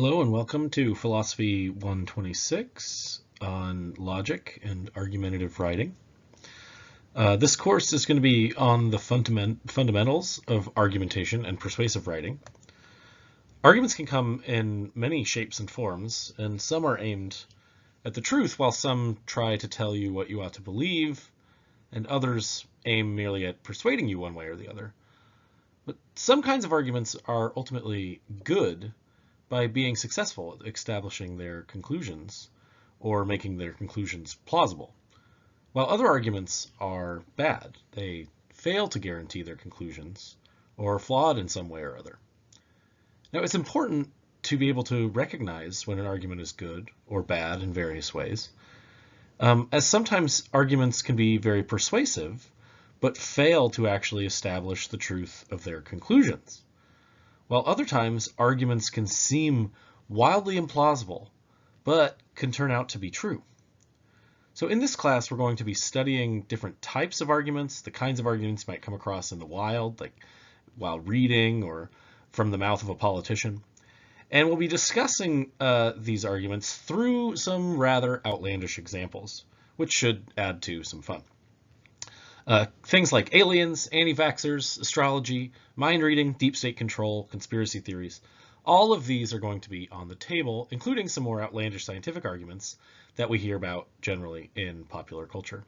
Hello and welcome to Philosophy 126 on logic and argumentative writing. This course is going to be on the fundamentals of argumentation and persuasive writing. Arguments can come in many shapes and forms, and some are aimed at the truth, while some try to tell you what you ought to believe, and others aim merely at persuading you one way or the other. But some kinds of arguments are ultimately good by being successful at establishing their conclusions or making their conclusions plausible, while other arguments are bad. They fail to guarantee their conclusions or are flawed in some way or other. Now, it's important to be able to recognize when an argument is good or bad in various ways, as sometimes arguments can be very persuasive but fail to actually establish the truth of their conclusions, while other times arguments can seem wildly implausible, but can turn out to be true. So in this class, we're going to be studying different types of arguments, the kinds of arguments you might come across in the wild, like while reading or from the mouth of a politician. And we'll be discussing these arguments through some rather outlandish examples, which should add to some fun. Things like aliens, anti-vaxxers, astrology, mind reading, deep state control, conspiracy theories. All of these are going to be on the table, including some more outlandish scientific arguments that we hear about generally in popular culture.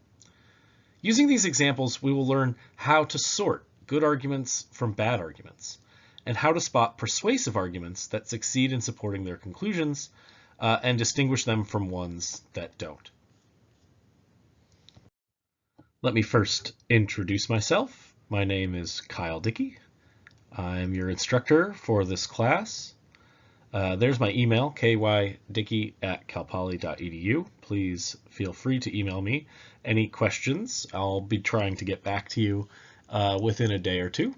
Using these examples, we will learn how to sort good arguments from bad arguments, and how to spot persuasive arguments that succeed in supporting their conclusions and distinguish them from ones that don't. Let me first introduce myself. My name is Kyle Dickey. I'm your instructor for this class. There's my email, kydickey@calpoly.edu. Please feel free to email me any questions. I'll be trying to get back to you within a day or two.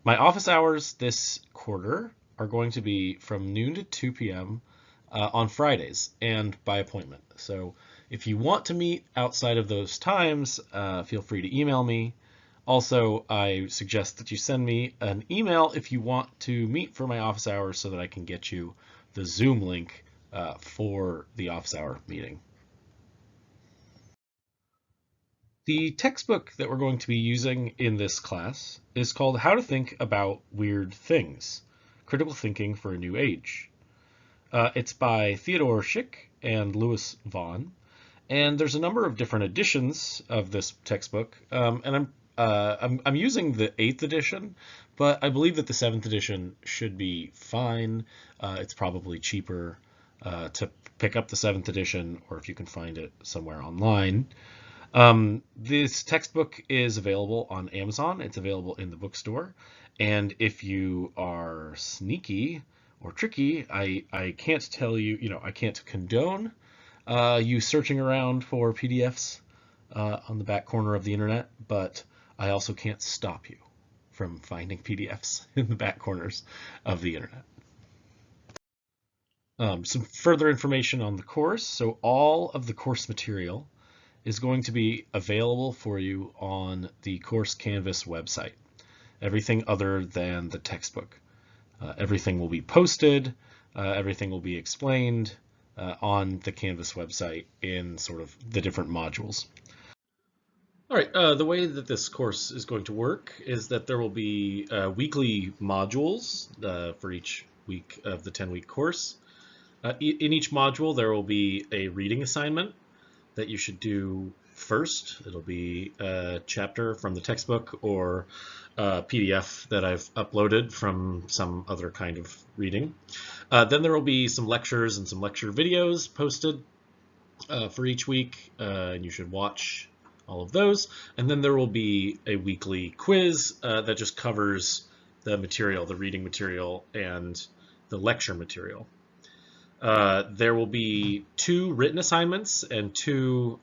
My office hours this quarter are going to be from noon to 2 p.m. On Fridays and by appointment. So if you want to meet outside of those times, feel free to email me. Also, I suggest that you send me an email if you want to meet for my office hours so that I can get you the Zoom link for the office hour meeting. The textbook that we're going to be using in this class is called How to Think About Weird Things, Critical Thinking for a New Age. It's by Theodore Schick and Louis Vaughn, and there's a number of different editions of this textbook. And I'm using the 8th edition, but I believe that the 7th edition should be fine. It's probably cheaper to pick up the 7th edition, or if you can find it somewhere online. This textbook is available on Amazon. It's available in the bookstore, and if you are sneaky or tricky, I can't tell you, I can't condone you searching around for PDFs on the back corner of the internet, but I also can't stop you from finding PDFs in the back corners of the internet. Some further information on the course. So all of the course material is going to be available for you on the Course Canvas website. Everything other than the textbook. Everything will be posted, everything will be explained on the Canvas website in sort of the different modules. All right, the way that this course is going to work is that there will be weekly modules for each week of the 10-week course. In each module, there will be a reading assignment that you should do first. It'll be a chapter from the textbook or a PDF that I've uploaded from some other kind of reading. Then there will be some lectures and some lecture videos posted for each week, and you should watch all of those. And then there will be a weekly quiz that just covers the material, the reading material, and the lecture material. There will be 2 written assignments and 2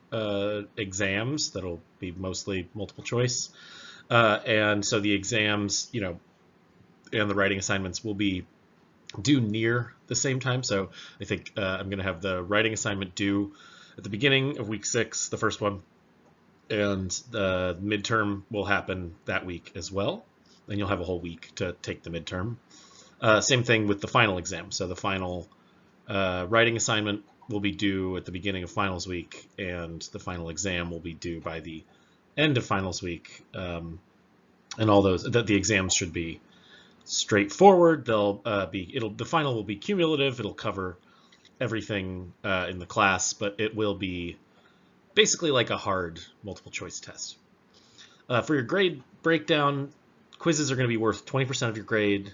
exams that'll be mostly multiple choice. And so the exams, and the writing assignments will be due near the same time. So I think I'm going to have the writing assignment due at the beginning of week 6, the first one, and the midterm will happen that week as well. Then you'll have a whole week to take the midterm. Same thing with the final exam. So the final writing assignment will be due at the beginning of finals week, and the final exam will be due by the end of finals week. And all those, that the exams should be straightforward. The final will be cumulative. It'll cover everything in the class, but it will be basically like a hard multiple choice test. For your grade breakdown, quizzes are going to be worth 20% of your grade.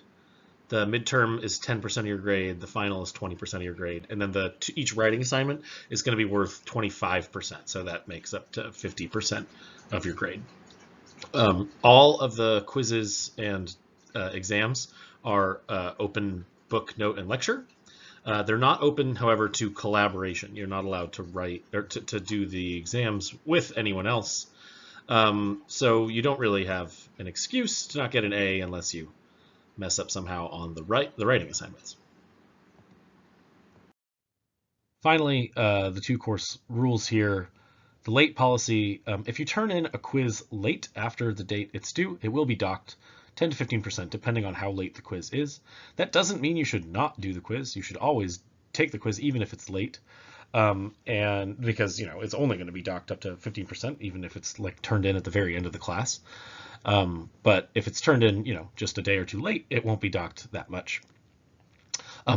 The midterm is 10% of your grade. The final is 20% of your grade. And then each writing assignment is going to be worth 25%. So that makes up to 50% of your grade. All of the quizzes and exams are open book, note, and lecture. They're not open, however, to collaboration. You're not allowed to write or to do the exams with anyone else. So you don't really have an excuse to not get an A unless you mess up somehow on the writing assignments. Finally, the two course rules here. The late policy, if you turn in a quiz late after the date it's due, it will be docked 10 to 15% depending on how late the quiz is. That doesn't mean you should not do the quiz. You should always take the quiz even if it's late. And because, it's only going to be docked up to 15%, even if it's like turned in at the very end of the class. But if it's turned in, just a day or two late, it won't be docked that much.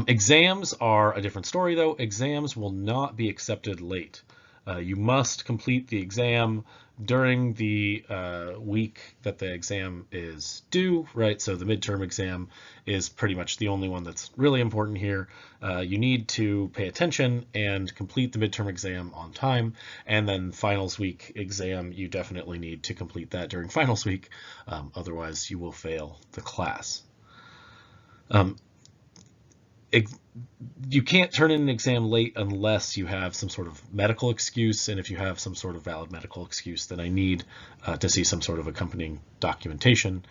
Exams are a different story, though. Exams will not be accepted late. You must complete the exam during the week that the exam is due, right? So the midterm exam is pretty much the only one that's really important here. You need to pay attention and complete the midterm exam on time. And then finals week exam, you definitely need to complete that during finals week. Otherwise, you will fail the class. You can't turn in an exam late unless you have some sort of medical excuse, and if you have some sort of valid medical excuse, then I need to see some sort of accompanying documentation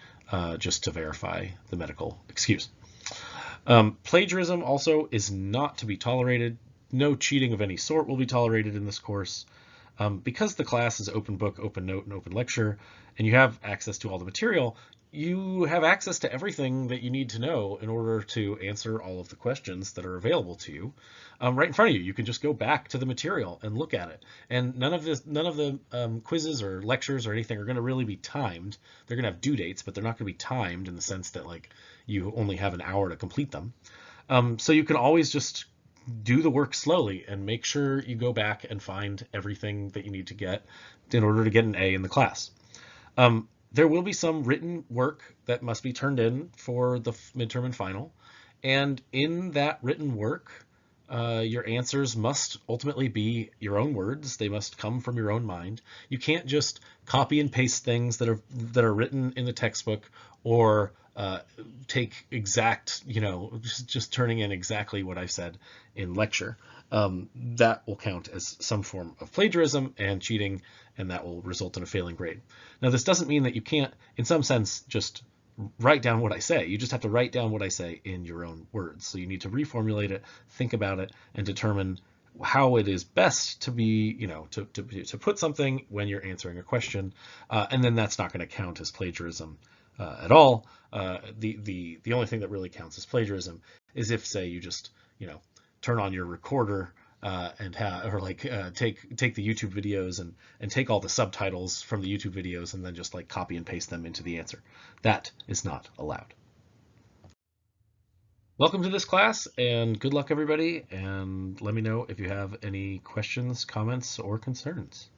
just to verify the medical excuse. Plagiarism also is not to be tolerated. No cheating of any sort will be tolerated in this course. Because the class is open book, open note, and open lecture, and you have access to all the material, you have access to everything that you need to know in order to answer all of the questions that are available to you right in front of you. You can just go back to the material and look at it. And none of the quizzes or lectures or anything are going to really be timed. They're going to have due dates, but they're not going to be timed in the sense that like you only have an hour to complete them. So you can always just do the work slowly and make sure you go back and find everything that you need to get in order to get an A in the class. There will be some written work that must be turned in for the midterm and final. And in that written work, your answers must ultimately be your own words. They must come from your own mind. You can't just copy and paste things that are written in the textbook or take exact, just turning in exactly what I said in lecture. That will count as some form of plagiarism and cheating, and that will result in a failing grade. Now, this doesn't mean that you can't, in some sense, just write down what I say. You just have to write down what I say in your own words. So you need to reformulate it, think about it, and determine how it is best to be, to put something when you're answering a question, and then that's not going to count as plagiarism at all. The only thing that really counts as plagiarism is if, say, you just turn on your recorder and take the YouTube videos and take all the subtitles from the YouTube videos and then just like copy and paste them into the answer. That is not allowed. Welcome to this class and good luck everybody, and let me know if you have any questions, comments, or concerns.